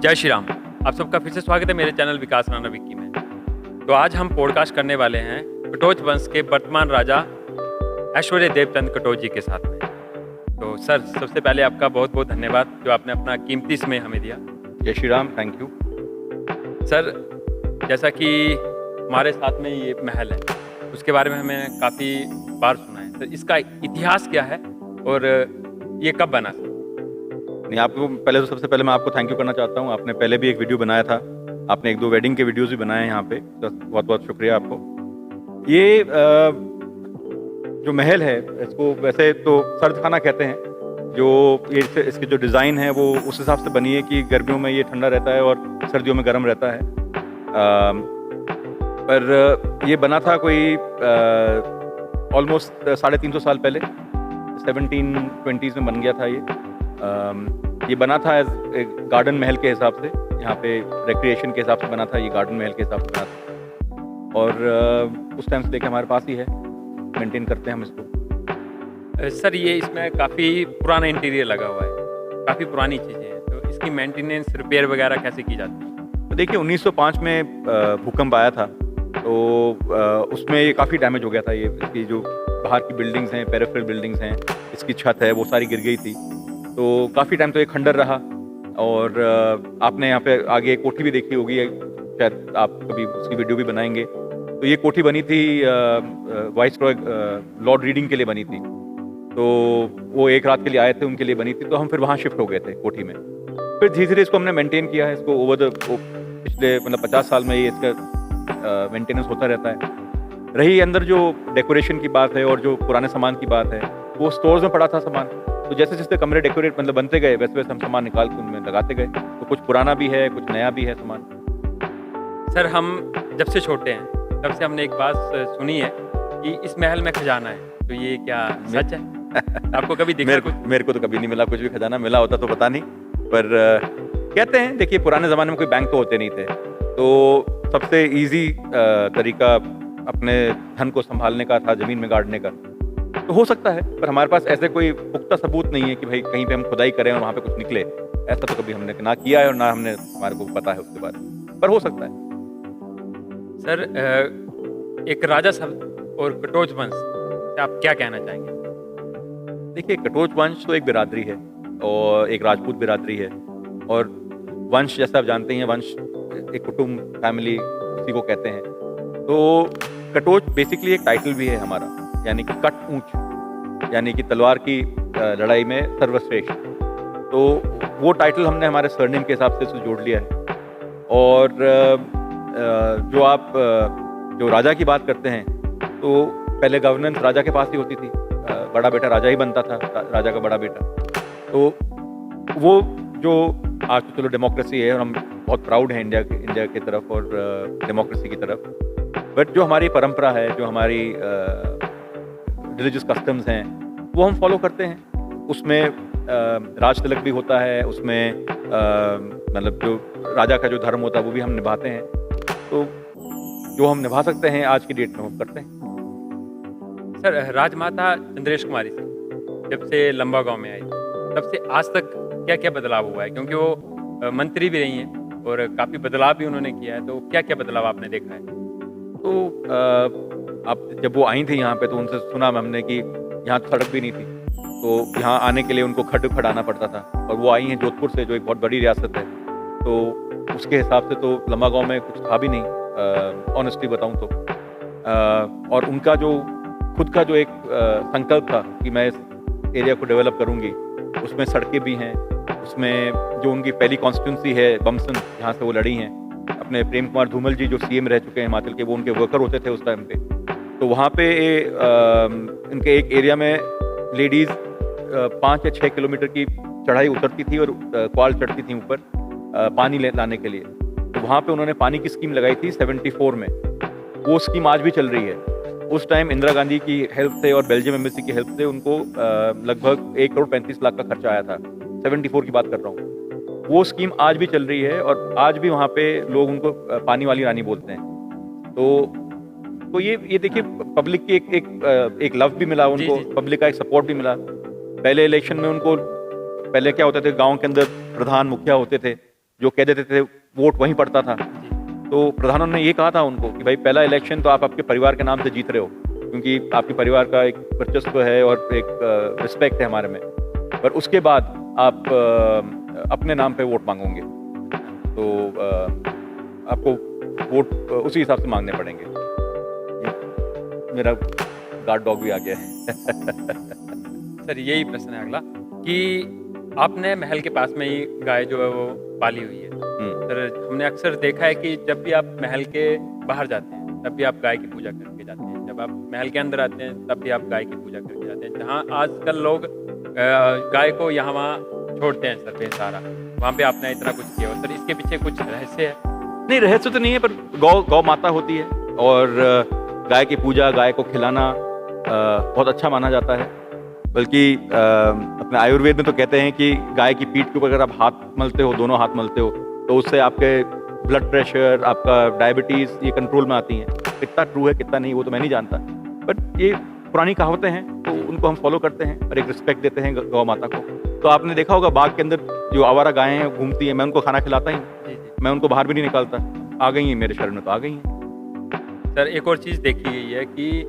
जय श्री राम। आप सबका फिर से स्वागत है मेरे चैनल विकास राणा विक्की में। तो आज हम पॉडकास्ट करने वाले हैं कटोच वंश के वर्तमान राजा ऐश्वर्य देवचंद कटोच जी के साथ में। तो सर, सबसे पहले आपका बहुत बहुत धन्यवाद जो आपने अपना कीमती समय हमें दिया। जय Shri Ram, thank you. Sir, जैसा कि हमारे साथ में ये महल है, उसके बारे में हमें काफ़ी बार सुना है। तो इसका इतिहास क्या है और ये कब बना? नहीं, आपको पहले तो सबसे पहले मैं आपको थैंक यू करना चाहता हूँ। आपने पहले भी एक वीडियो बनाया था, आपने एक दो वेडिंग के वीडियोस भी बनाए हैं यहाँ पे, तो बहुत बहुत शुक्रिया आपको। ये जो महल है, इसको वैसे तो सर्द खाना कहते हैं। जो ये इसकी जो डिज़ाइन है वो उस हिसाब से बनी है कि गर्मियों में ये ठंडा रहता है और सर्दियों में गर्म रहता है। पर ये बना था कोई ऑलमोस्ट 350 साल पहले, 1720s में बन गया था ये बना था एज एक गार्डन महल के हिसाब से, यहाँ पे रिक्रिएशन के हिसाब से बना था। ये गार्डन महल के हिसाब से बना था और उस टाइम से लेकर हमारे पास ही है, मेंटेन करते हैं हम इसको। सर, ये इसमें काफ़ी पुराना इंटीरियर लगा हुआ है, काफ़ी पुरानी चीज़ें हैं, तो इसकी मेंटेनेंस रिपेयर वगैरह कैसे की जाती है? तो देखिए, 1905 में भूकंप आया था, तो उसमें ये काफ़ी डैमेज हो गया था। ये इसकी जो बाहर की बिल्डिंग्स हैं, पेरिफेरल बिल्डिंग्स हैं, इसकी छत है, वो सारी गिर गई थी। तो काफ़ी टाइम तो ये खंडर रहा। और आपने यहाँ पे आगे कोठी भी देखी होगी, शायद आप कभी उसकी वीडियो भी बनाएंगे। तो ये कोठी बनी थी वाइसरॉय लॉर्ड रीडिंग के लिए बनी थी। तो वो एक रात के लिए आए थे, उनके लिए बनी थी। तो हम फिर वहाँ शिफ्ट हो गए थे कोठी में। फिर धीरे धीरे इसको हमने मेंटेन किया है। इसको ओवर द पिछले 50 साल में ये इसका मेंटेनेंस होता रहता है। रही अंदर जो डेकोरेशन की बात है और जो पुराने सामान की बात है, वो स्टोर्स में पड़ा था सामान। तो जैसे जैसे कमरे डेकोरेट बनते गए, वैसे वैसे हम सामान निकाल के उनमें लगाते गए। तो कुछ पुराना भी है, कुछ नया भी है सामान। सर, हम जब से छोटे हैं तब से हमने एक बात सुनी है कि इस महल में खजाना है, तो ये क्या सच है? आपको कभी दिखा कुछ? मेरे को तो कभी नहीं मिला कुछ भी खजाना। मिला होता तो पता नहीं, पर कहते हैं, देखिए, पुराने ज़माने में कोई बैंक तो होते नहीं थे, तो सबसे ईजी तरीका अपने धन को संभालने का था ज़मीन में गाड़ने का। तो हो सकता है, पर हमारे पास ऐसे कोई पुख्ता सबूत नहीं है कि भाई कहीं पे हम खुदाई करें और वहाँ पे कुछ निकले। ऐसा तो कभी हमने ना किया है और ना हमारे को पता है उसके बारे में, पर हो सकता है। सर, एक राजा शब्द और कटोच वंश से आप क्या कहना चाहेंगे? देखिए, कटोच वंश तो एक बिरादरी है और एक राजपूत बिरादरी है। और वंश, जैसा आप जानते हैं, वंश एक कुटुंब, फैमिली, उसी को कहते हैं। तो कटोच बेसिकली एक टाइटल भी है हमारा, यानी कि कट ऊंच, यानी कि तलवार की लड़ाई में सर्वश्रेष्ठ। तो वो टाइटल हमने हमारे सरनेम के हिसाब से इसको जोड़ लिया है। और जो राजा की बात करते हैं, तो पहले गवर्नेंस राजा के पास ही होती थी। बड़ा बेटा राजा ही बनता था, राजा का बड़ा बेटा। तो वो जो आज तो चलो डेमोक्रेसी है और हम बहुत प्राउड हैं इंडिया की तरफ और डेमोक्रेसी की तरफ। बट जो हमारी परंपरा है, जो हमारी रिलीजियस कस्टम्स हैं, वो हम फॉलो करते हैं। उसमें राज तिलक भी होता है, उसमें मतलब जो राजा का जो धर्म होता है वो भी हम निभाते हैं। तो जो हम निभा सकते हैं आज की डेट में हम करते हैं। सर, राजमाता चंद्रेश कुमारी सिंह जब से लंबा गांव में आई, तब से आज तक क्या क्या बदलाव हुआ है? क्योंकि वो मंत्री भी रही हैं और काफ़ी बदलाव भी उन्होंने किया है, तो क्या क्या बदलाव आपने देखा है? तो अब जब वो आई थी यहाँ पे, तो उनसे सुना हमने कि यहाँ तो सड़क भी नहीं थी, तो यहाँ आने के लिए उनको खड़ाना पड़ता था। और वो आई हैं जोधपुर से, जो एक बहुत बड़ी रियासत है। तो उसके हिसाब से तो लंबा गांव में कुछ था भी नहीं, ऑनेस्टली बताऊँ तो। और उनका जो खुद का जो एक संकल्प था कि मैं इस एरिया को डेवलप करूँगी, उसमें सड़कें भी हैं। उसमें जो उनकी पहली कॉन्स्टिट्यूंसी है बमसन, जहाँ से वो लड़ी हैं, अपने प्रेम कुमार धूमल जी जो सीएम रह चुके हैं हिमाचल के, वो उनके वर्कर होते थे उस टाइम पे। तो वहाँ पे इनके एक एरिया में लेडीज़ 5 या 6 किलोमीटर की चढ़ाई उतरती थी और क्वाल चढ़ती थी ऊपर पानी लाने के लिए। तो वहाँ पे उन्होंने पानी की स्कीम लगाई थी 74 में। वो स्कीम आज भी चल रही है। उस टाइम इंदिरा गांधी की हेल्प से और बेल्जियम एम्बेसी की हेल्प से उनको लगभग 1,35,00,000 का खर्चा आया था। 74 की बात कर रहा हूँ। वो स्कीम आज भी चल रही है और आज भी वहाँ पे लोग उनको पानी वाली रानी बोलते हैं। तो ये देखिए, पब्लिक की एक लव भी मिला उनको, पब्लिक का एक सपोर्ट भी मिला। पहले इलेक्शन में उनको, पहले क्या होता थे, गांव के अंदर प्रधान मुखिया होते थे, जो कह देते थे वोट वहीं पड़ता था। जी तो प्रधानमंत्री ने ये कहा था उनको कि भाई पहला इलेक्शन तो आप आपके परिवार के नाम से जीत रहे हो, क्योंकि आपके परिवार का एक वर्चस्व है और एक रिस्पेक्ट है हमारे में, पर उसके बाद आप अपने नाम पे वोट मांगोगे तो आपको वोट उसी हिसाब से मांगने पड़ेंगे। मेरा गार्ड डॉग भी आ गया है। सर, यही प्रश्न है अगला कि आपने महल के पास में ही गाय जो है वो पाली हुई है। सर, हमने अक्सर देखा है कि जब भी आप महल के बाहर जाते हैं तब भी आप गाय की पूजा करके जाते हैं, जब आप महल के अंदर आते हैं तब भी आप गाय की पूजा करके जाते हैं। जहाँ आजकल लोग गाय को यहाँ वहाँ छोड़ते हैं सर बेसहारा, वहाँ पे आपने इतना कुछ किया हो। सर, इसके पीछे कुछ रहस्य है? नहीं, रहस्य तो नहीं है, पर गौ माता होती है और गाय की पूजा, गाय को खिलाना बहुत अच्छा माना जाता है। बल्कि अपने आयुर्वेद में तो कहते हैं कि गाय की पीठ के ऊपर अगर आप हाथ मलते हो, दोनों हाथ मलते हो, तो उससे आपके ब्लड प्रेशर, आपका डायबिटीज़, ये कंट्रोल में आती हैं। कितना ट्रू है कितना नहीं वो तो मैं नहीं जानता, बट ये पुरानी कहावतें हैं तो उनको हम फॉलो करते हैं और एक रिस्पेक्ट देते हैं गौ माता को। तो आपने देखा होगा बाग के अंदर जो आवारा गायें हैं घूमती हैं, मैं उनको खाना खिलाता ही, मैं उनको बाहर भी नहीं निकालता। आ गई हैं मेरे शरण में तो आ गई हैं। सर, एक और चीज़ देखी गई है कि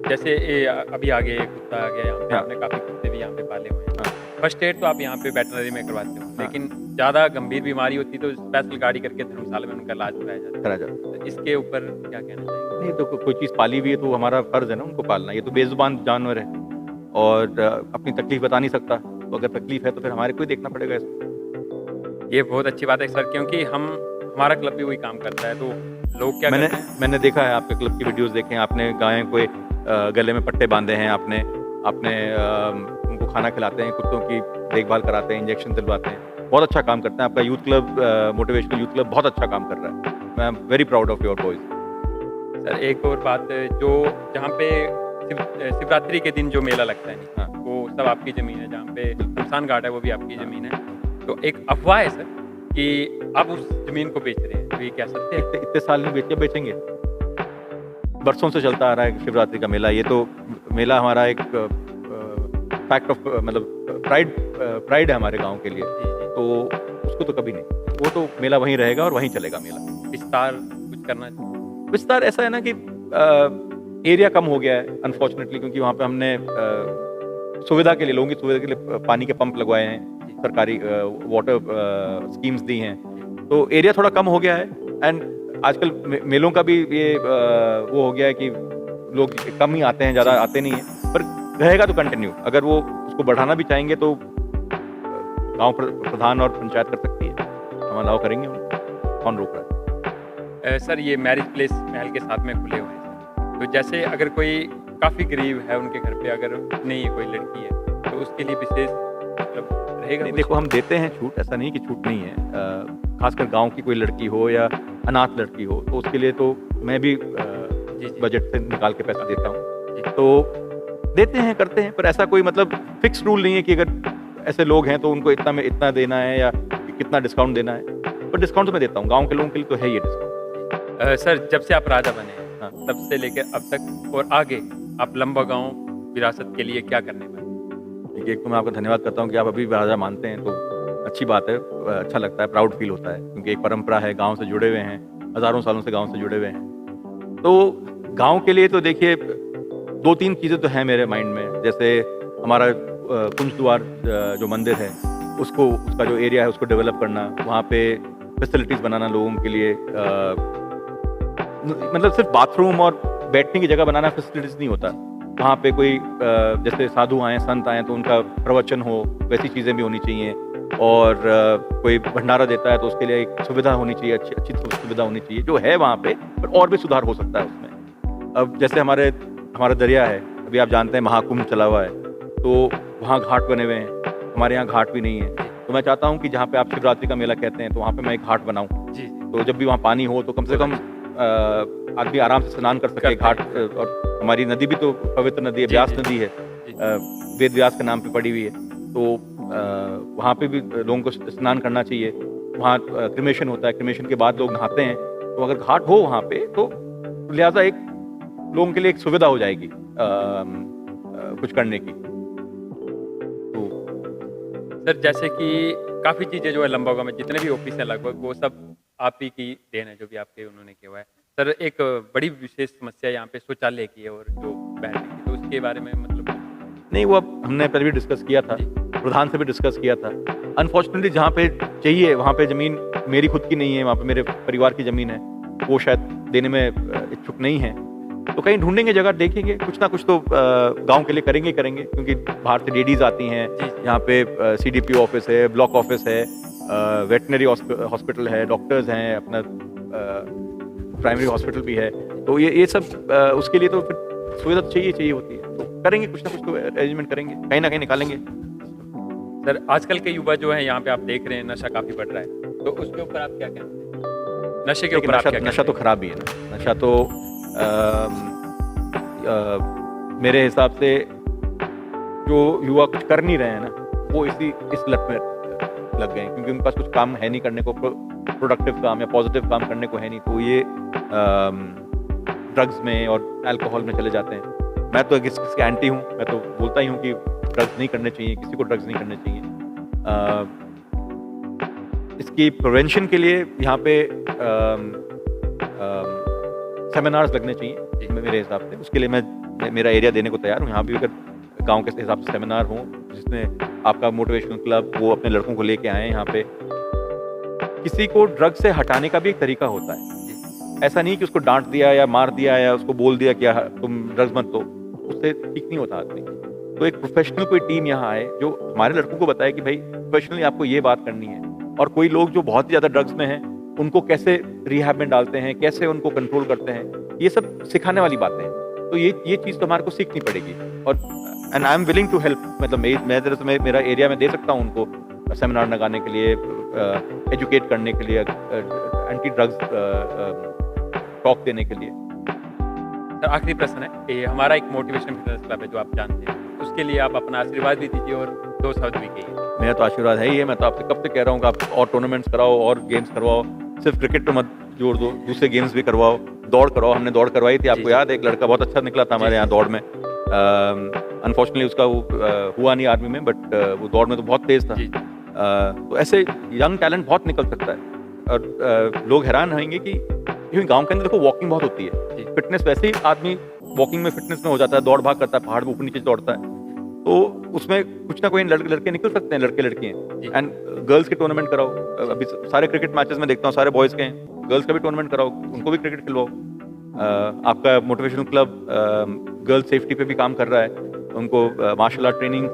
जैसे अभी आगे एक कुत्ता आ गया यहाँ पे, आपने काफ़ी कुत्ते भी यहाँ पे पाले हुए हैं। फर्स्ट एड तो आप यहाँ पे वेटनरी में करवाते हो, लेकिन ज़्यादा गंभीर बीमारी होती है तो स्पेशल गाड़ी करके धर्मशाला में उनका इलाज कराया जाता है। तो इसके ऊपर क्या कहना चाहिए? नहीं, तो कोई चीज़ पाली हुई है तो हमारा फर्ज है ना उनको पालना। ये तो बेजुबान जानवर है और अपनी तकलीफ बता नहीं सकता, तो अगर तकलीफ है तो फिर हमारे को ही देखना पड़ेगा इसको। ये बहुत अच्छी बात है सर, क्योंकि हमारा क्लब भी वही काम करता है, तो लोग क्या करते हैं? मैंने देखा है, आपके क्लब की वीडियोस देखे हैं, आपने गायों को गले में पट्टे बांधे हैं, आपने उनको खाना खिलाते हैं, कुत्तों की देखभाल कराते हैं, इंजेक्शन दिलवाते हैं। बहुत अच्छा काम करते हैं आपका youth club, motivational youth club बहुत अच्छा काम कर रहा है। मैं am very proud of your boys. Sir, एक और बात, जो जहाँ पे शिवरात्रि के दिन जो मेला लगता है, हाँ, वो सब आपकी ज़मीन है, जहाँ पे शमशान घाट है वो भी आपकी ज़मीन है। तो एक अफवाह है सर कि आप उस ज़मीन को बेच रहे हैं, तो ये क्या सत्य है? इतने साल नहीं बेचेंगे, बरसों से चलता आ रहा है शिवरात्रि का मेला। ये तो मेला हमारा एक फैक्ट ऑफ मतलब प्राइड है हमारे गांव के लिए, तो उसको तो कभी नहीं, वो तो मेला वहीं रहेगा और वहीं चलेगा मेला। विस्तार कुछ करना चाहिए? विस्तार ऐसा है ना कि एरिया कम हो गया है अनफॉर्चुनेटली, क्योंकि वहाँ पे हमने सुविधा के लिए, लोगों की सुविधा के लिए पानी के पंप लगवाए हैं, सरकारी वाटर स्कीम्स दी हैं, तो एरिया थोड़ा कम हो गया है। एंड आजकल मेलों का भी ये वो हो गया है कि लोग कम ही आते हैं, ज़्यादा आते नहीं हैं, पर रहेगा तो कंटिन्यू। अगर वो उसको बढ़ाना भी चाहेंगे तो गांव प्रधान और पंचायत कर सकती है, हम अलाउ करेंगे उनको, कौन रोक रहा है। सर, ये मैरिज प्लेस महल के साथ में खुले हुए हैं, तो जैसे अगर कोई काफ़ी गरीब है, उनके घर पे अगर नहीं कोई लड़की है, तो उसके लिए विशेष मतलब रहेगा? नहीं, देखो हम देते हैं छूट, ऐसा नहीं कि छूट नहीं है। खासकर गांव की कोई लड़की हो या अनाथ लड़की हो, तो उसके लिए तो मैं भी बजट से निकाल के पैसा देता हूँ, तो देते हैं, करते हैं, पर ऐसा कोई मतलब फिक्स रूल नहीं है कि अगर ऐसे लोग हैं तो उनको इतना में इतना देना है या कितना डिस्काउंट देना है, पर डिस्काउंट तो मैं देता हूँ। गाँव के लोगों के लिए तो है ये डिस्काउंट। सर, जब से आप राजा बने हैं, तब से लेकर अब तक और आगे आप लंबा गाँव विरासत के लिए क्या करने वाले? देखिए, एक तो मैं आपका धन्यवाद करता हूँ कि आप अभी भी राजा मानते हैं, तो अच्छी बात है, अच्छा लगता है, प्राउड फील होता है, क्योंकि एक परंपरा है, गांव से जुड़े हुए हैं, हज़ारों सालों से गांव से जुड़े हुए हैं। तो गांव के लिए तो देखिए 2-3 चीज़ें तो हैं मेरे माइंड में, जैसे हमारा कुंज द्वार जो मंदिर है उसका जो एरिया है उसको डेवलप करना, वहाँ पे फैसिलिटीज़ बनाना लोगों के लिए, मतलब सिर्फ बाथरूम और बैठने की जगह बनाना फैसिलिटीज़ नहीं होता, वहाँ पे कोई जैसे साधु आए, संत आए, तो उनका प्रवचन हो, वैसी चीज़ें भी होनी चाहिए। और कोई भंडारा देता है तो उसके लिए एक सुविधा होनी चाहिए, अच्छी सुविधा होनी चाहिए, जो है वहाँ पे, पर और भी सुधार हो सकता है उसमें। अब जैसे हमारा दरिया है, अभी आप जानते हैं महाकुंभ चला हुआ है, तो वहाँ घाट बने हुए हैं, हमारे यहाँ घाट भी नहीं है, तो मैं चाहता हूँ कि जहाँ पे आप शिवरात्रि का मेला कहते हैं, तो वहाँ पे मैं एक घाट बनाऊँ, तो जब भी वहाँ पानी हो तो कम से कम आदमी आराम से स्नान कर सके घाट। और हमारी नदी भी तो पवित्र नदी है, व्यास नदी है, वेद व्यास के नाम पे पड़ी हुई है, तो वहाँ पे भी लोगों को स्नान करना चाहिए। वहाँ क्रिमेशन होता है, क्रिमेशन के बाद लोग नहाते हैं, तो अगर घाट हो वहाँ पे तो लिहाजा एक लोगों के लिए एक सुविधा हो जाएगी कुछ करने की। सर, जैसे कि काफ़ी चीज़ें जो है लंबागा में जितने भी ऑफिस हैं लगभग वो सब आप ही की देन है जो भी आपके उन्होंने किया हुआ है। सर एक बड़ी विशेष समस्या यहाँ पे शौचालय की है और जो बैठने की, तो उसके बारे में मतलब नहीं, वो अब हमने पहले भी डिस्कस किया था, जी। प्रधान से भी डिस्कस किया था। अनफॉर्चुनेटली जहाँ पे चाहिए वहाँ पे ज़मीन मेरी खुद की नहीं है, वहाँ पे मेरे परिवार की ज़मीन है, वो शायद देने में इच्छुक नहीं है। तो कहीं ढूँढेंगे जगह, देखेंगे, कुछ ना कुछ तो गाँव के लिए करेंगे ही करेंगे, क्योंकि बाहर से डीडीज़ आती हैं, जी। यहाँ पे सीडीपीओ ऑफिस है, ब्लॉक ऑफिस है, वेटनरी हॉस्पिटल है, डॉक्टर्स हैं, अपना प्राइमरी हॉस्पिटल भी है। तो ये सब उसके लिए तो फिर सुविधा तो चाहिए होती है। तो करेंगे, कुछ ना कुछ तो अरेंजमेंट करेंगे, कहीं ना कहीं निकालेंगे। सर आजकल के युवा जो है यहाँ पे आप देख रहे हैं नशा काफ़ी बढ़ रहा है, तो उसके ऊपर आप क्या कहते हैं? नशे के लेकिन ऊपर आप क्या नशा तो कहते हैं? खराब ही है ना। नशा तो मेरे हिसाब से जो युवा कुछ कर नहीं रहे हैं ना, वो इस लत में लग गए हैं, क्योंकि उनके पास कुछ काम है नहीं करने को, प्रोडक्टिव काम या पॉजिटिव काम करने को है नहीं, तो ये ड्रग्स में और अल्कोहल में चले जाते हैं। मैं तो इसके एंटी हूँ, मैं तो बोलता ही हूँ कि ड्रग्स नहीं करने चाहिए, किसी को ड्रग्स नहीं करने चाहिए। इसकी प्रिवेंशन के लिए यहाँ पे सेमिनार्स लगने चाहिए मेरे हिसाब से। उसके लिए मेरा एरिया देने को तैयार हूँ। यहाँ भी अगर गांव के हिसाब से सेमिनार हो जिसमें आपका मोटिवेशनल क्लब वो अपने लड़कों को लेके आए यहाँ पे। किसी को ड्रग से हटाने का भी एक तरीका होता है, ऐसा नहीं कि उसको डांट दिया या मार दिया या उसको बोल दिया कि तुम ड्रग्स मत लो, उससे ठीक नहीं होता आदमी। तो एक प्रोफेशनल कोई टीम यहाँ आए जो हमारे लड़कों को बताए कि भाई प्रोफेशनली आपको ये बात करनी है, और कोई लोग जो बहुत ही ज़्यादा ड्रग्स में हैं उनको कैसे रिहैब में डालते हैं, कैसे उनको कंट्रोल करते हैं, ये सब सिखाने वाली बातें हैं। तो ये चीज़ तो हमारे को सीखनी पड़ेगी। और and I am willing to help, मतलब मैं तरह से मेरा एरिया में दे सकता हूँ उनको सेमिनार लगाने के लिए, एजुकेट करने के लिए, एंटी ड्रग्स टॉक देने के लिए। सर आखिरी प्रश्न है, ये हमारा एक मोटिवेशन फिटनेस क्लब है जो आप जानते हैं, उसके लिए आप अपना आशीर्वाद भी दीजिए और 2 शब्द भी कहिए। मेरा तो आशीर्वाद है ही है। मैं तो आपसे कब से कह रहा हूँ कि आप और टूर्नामेंट्स कराओ और गेम्स करवाओ, सिर्फ क्रिकेट पे मत जोड़ दो, दूसरे गेम्स भी करवाओ, दौड़ कराओ। हमने दौड़ करवाई थी, आपको याद है, एक लड़का बहुत अच्छा निकला था हमारे यहाँ दौड़ में। अनफॉर्चुनेटली उसका वो हुआ नहीं आर्मी में, बट वो दौड़ में तो बहुत तेज था। तो ऐसे यंग टैलेंट बहुत निकल सकता है। और लोग हैरान रहेंगे कि क्योंकि गांव के अंदर देखो वॉकिंग बहुत होती है, फिटनेस वैसे ही आदमी वॉकिंग में फिटनेस में हो जाता है, दौड़ भाग करता है, पहाड़ पे ऊपर नीचे दौड़ता है, तो उसमें कुछ ना कोई लड़के निकल सकते हैं, लड़के लड़कियां। एंड गर्ल्स के टूर्नामेंट कराओ, अभी सारे क्रिकेट मैचेस में देखता हूँ सारे बॉयज के हैं, गर्ल्स का भी टूर्नामेंट कराओ, उनको भी क्रिकेट खिलवाओ। आपका मोटिवेशनल क्लब गर्ल सेफ्टी पे भी काम कर रहा है, उनको मार्शल आर्ट ट्रेनिंग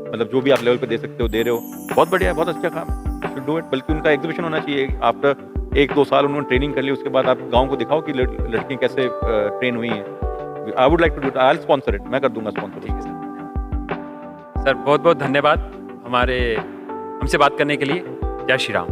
मतलब जो भी आप लेवल पे दे सकते हो दे रहे हो, बहुत बढ़िया है, बहुत अच्छा काम है, शुड डू इट। बल्कि उनका एग्जीबिशन होना चाहिए, आफ्टर 1-2 साल उन्होंने ट्रेनिंग कर ली, उसके बाद आप गाँव को दिखाओ कि लड़कियाँ कैसे ट्रेन हुई हैं। I would like to do it, I will sponsor it, मैं कर दूंगा स्पॉन्सर। ठीक है सर, बहुत बहुत धन्यवाद हमसे बात करने के लिए। जय श्री राम।